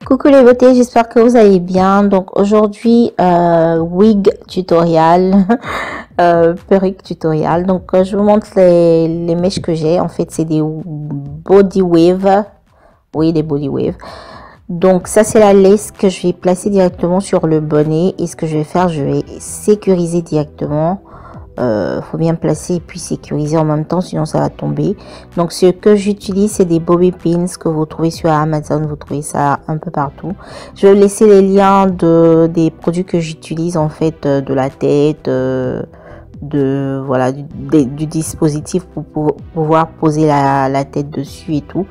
Coucou les beautés, j'espère que vous allez bien. Donc aujourd'hui, wig tutorial, perruque tutorial. Donc je vous montre les mèches que j'ai. En fait, c'est des body wave. Oui, des body wave. Donc ça, c'est la lace que je vais placer directement sur le bonnet. Et ce que je vais faire, je vais sécuriser directement. Faut bien placer et puis sécuriser en même temps, sinon ça va tomber. Donc ce que j'utilise, c'est des bobby pins que vous trouvez sur Amazon, vous trouvez ça un peu partout. Je vais laisser les liens des produits que j'utilise, en fait, de la tête, voilà, du dispositif pour pouvoir poser la tête dessus et tout.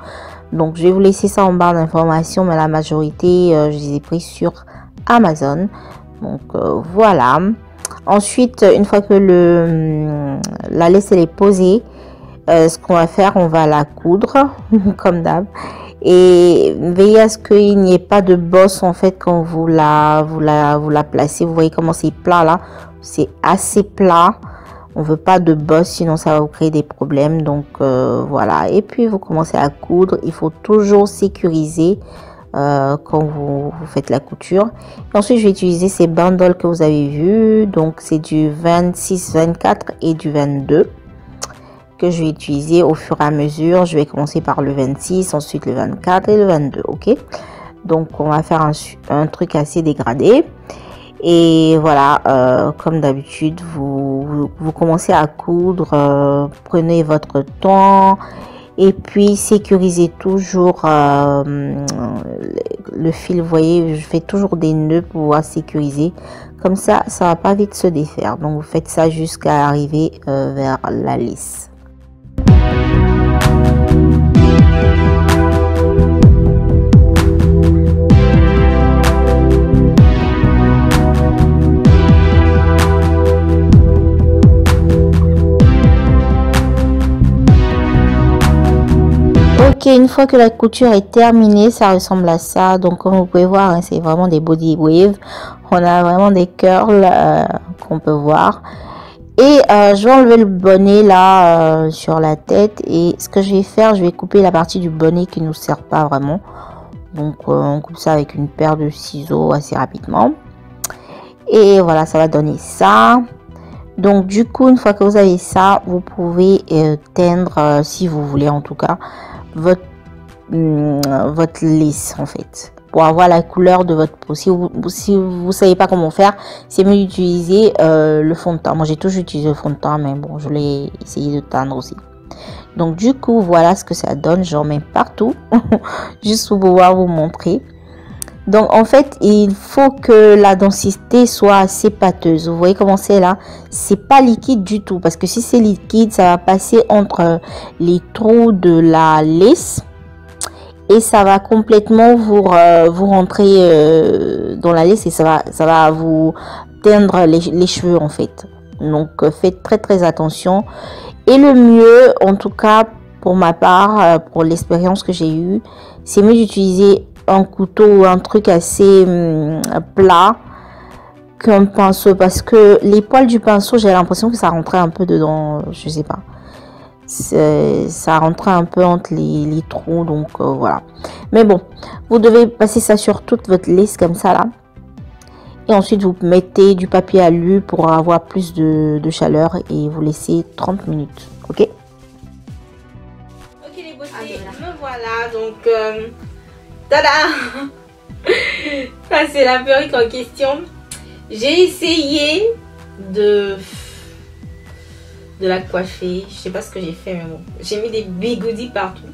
Donc je vais vous laisser ça en barre d'informations, mais la majorité je les ai pris sur Amazon. Donc voilà. Ensuite, une fois que la laisse elle est posée, ce qu'on va faire, on va la coudre comme d'hab, et veillez à ce qu'il n'y ait pas de bosse, en fait, quand vous la placez. Vous voyez comment c'est plat là, c'est assez plat. On veut pas de bosse, sinon ça va vous créer des problèmes. Donc voilà, et puis vous commencez à coudre. Il faut toujours sécuriser quand vous faites la couture. Et ensuite, je vais utiliser ces bandoles que vous avez vus. Donc c'est du 26, 24 et du 22 que je vais utiliser au fur et à mesure. Je vais commencer par le 26, ensuite le 24 et le 22. Ok, donc on va faire un truc assez dégradé. Et voilà, comme d'habitude, vous commencez à coudre, prenez votre temps. Et puis sécurisez toujours le fil. Vous voyez, je fais toujours des nœuds pour pouvoir sécuriser. Comme ça va pas vite se défaire. Donc vous faites ça jusqu'à arriver vers la lace. Ok, une fois que la couture est terminée, ça ressemble à ça. Donc comme vous pouvez voir, hein, c'est vraiment des body wave. On a vraiment des curls qu'on peut voir. Et je vais enlever le bonnet là sur la tête. Et ce que je vais faire, je vais couper la partie du bonnet qui ne nous sert pas vraiment. Donc on coupe ça avec une paire de ciseaux assez rapidement. Et voilà, ça va donner ça. Donc du coup, une fois que vous avez ça, vous pouvez teindre, si vous voulez en tout cas, votre lace, en fait, pour avoir la couleur de votre peau. Si vous savez pas comment faire, c'est mieux d'utiliser le fond de teint. Moi j'ai toujours utilisé le fond de teint, mais bon, je l'ai essayé de teindre aussi. Donc du coup, voilà ce que ça donne. J'en mets partout juste pour pouvoir vous montrer. Donc en fait, il faut que la densité soit assez pâteuse. Vous voyez comment c'est là? C'est pas liquide du tout, parce que si c'est liquide, ça va passer entre les trous de la lace et ça va complètement vous rentrer dans la lace, et ça va vous teindre les cheveux, en fait. Donc faites très attention. Et le mieux, en tout cas pour ma part, pour l'expérience que j'ai eue, c'est mieux d'utiliser un couteau ou un truc assez plat qu'un pinceau, parce que les poils du pinceau, j'ai l'impression que ça rentrait un peu dedans, je sais pas, ça rentrait un peu entre les trous. Donc voilà, mais bon, vous devez passer ça sur toute votre lace comme ça là, et ensuite vous mettez du papier alu pour avoir plus de chaleur et vous laissez 30 minutes. Ok les beautés, me voilà. Donc tada. Ça c'est la perruque en question. J'ai essayé de la coiffer. Je sais pas ce que j'ai fait, mais bon, j'ai mis des bigoudis partout.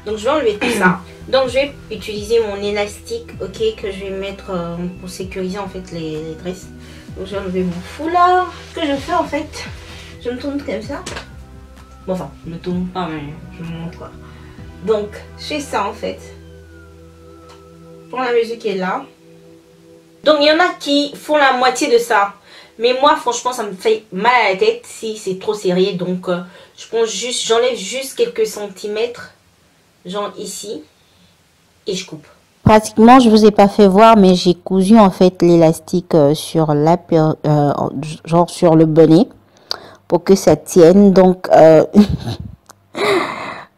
Donc je vais enlever tout ça. Donc je vais utiliser mon élastique, ok, que je vais mettre pour sécuriser en fait les tresses. Donc je vais enlever mon foulard. Ce que je fais en fait, je me tourne comme ça. Bon, enfin, je me tourne pas, mais je vous montre. Donc je fais ça en fait. Pour la mesure qui est là. Donc il y en a qui font la moitié de ça. Mais moi franchement ça me fait mal à la tête si c'est trop serré. Donc je prends juste, j'enlève juste quelques centimètres. Genre ici. Et je coupe. Pratiquement je vous ai pas fait voir, mais j'ai cousu en fait l'élastique sur genre sur le bonnet. Pour que ça tienne. Donc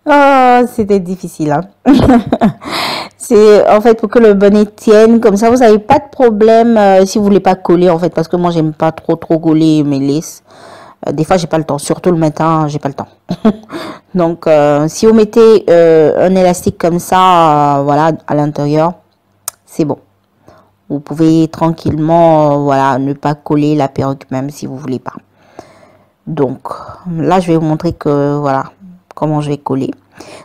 oh, c'était difficile hein. C'est en fait pour que le bonnet tienne. Comme ça, vous n'avez pas de problème si vous voulez pas coller en fait. Parce que moi, j'aime pas trop coller mes laces. Des fois, j'ai pas le temps. Surtout le matin, j'ai pas le temps. Donc, si vous mettez un élastique comme ça, voilà, à l'intérieur, c'est bon. Vous pouvez tranquillement, voilà, ne pas coller la perruque même si vous voulez pas. Donc, là, je vais vous montrer que, voilà, comment je vais coller.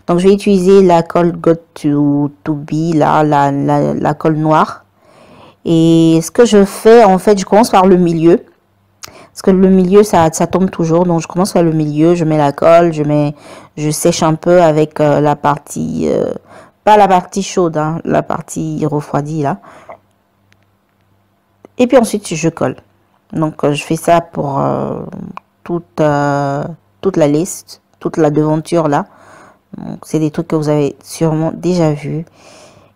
Donc, je vais utiliser la colle Got to Be, là, la colle noire. Et ce que je fais, en fait, je commence par le milieu. Parce que le milieu, ça tombe toujours. Donc, je commence par le milieu, je mets la colle, je sèche un peu avec la partie, pas la partie chaude, hein, la partie refroidie, là. Et puis ensuite, je colle. Donc, je fais ça pour toute la liste, toute la devanture, là. C'est des trucs que vous avez sûrement déjà vus.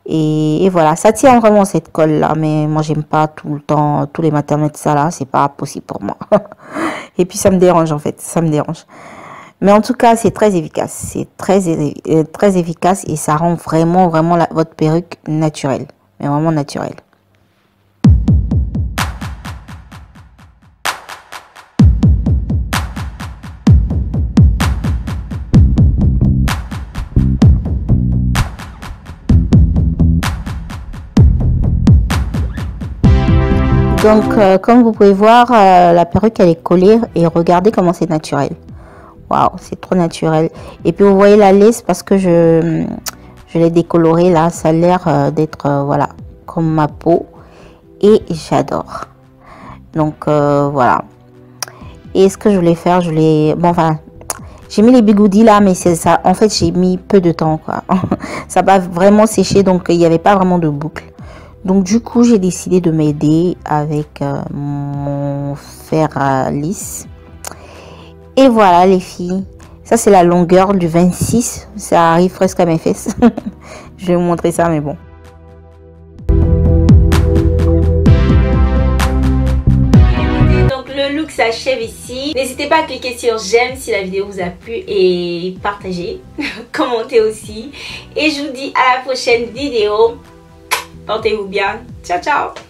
Et voilà, ça tient vraiment cette colle là, mais moi j'aime pas tout le temps, tous les matins mettre ça là, c'est pas possible pour moi. Et puis ça me dérange en fait, ça me dérange. Mais en tout cas, c'est très efficace, c'est très efficace et ça rend vraiment votre perruque naturelle, mais vraiment naturelle. Donc, comme vous pouvez voir, la perruque, elle est collée et regardez comment c'est naturel. Waouh, c'est trop naturel. Et puis, vous voyez la lace parce que je l'ai décolorée là. Ça a l'air d'être, voilà, comme ma peau. Et j'adore. Donc, voilà. Et ce que je voulais faire, bon, enfin, j'ai mis les bigoudis là, mais c'est ça. En fait, j'ai mis peu de temps, quoi. Ça va vraiment sécher, donc il n'y avait pas vraiment de boucle. Donc du coup, j'ai décidé de m'aider avec mon fer à lisse. Et voilà les filles. Ça c'est la longueur du 26. Ça arrive presque à mes fesses. Je vais vous montrer ça, mais bon. Donc le look s'achève ici. N'hésitez pas à cliquer sur j'aime si la vidéo vous a plu et partagez, commentez aussi. Et je vous dis à la prochaine vidéo. Portez-vous bien. Ciao, ciao.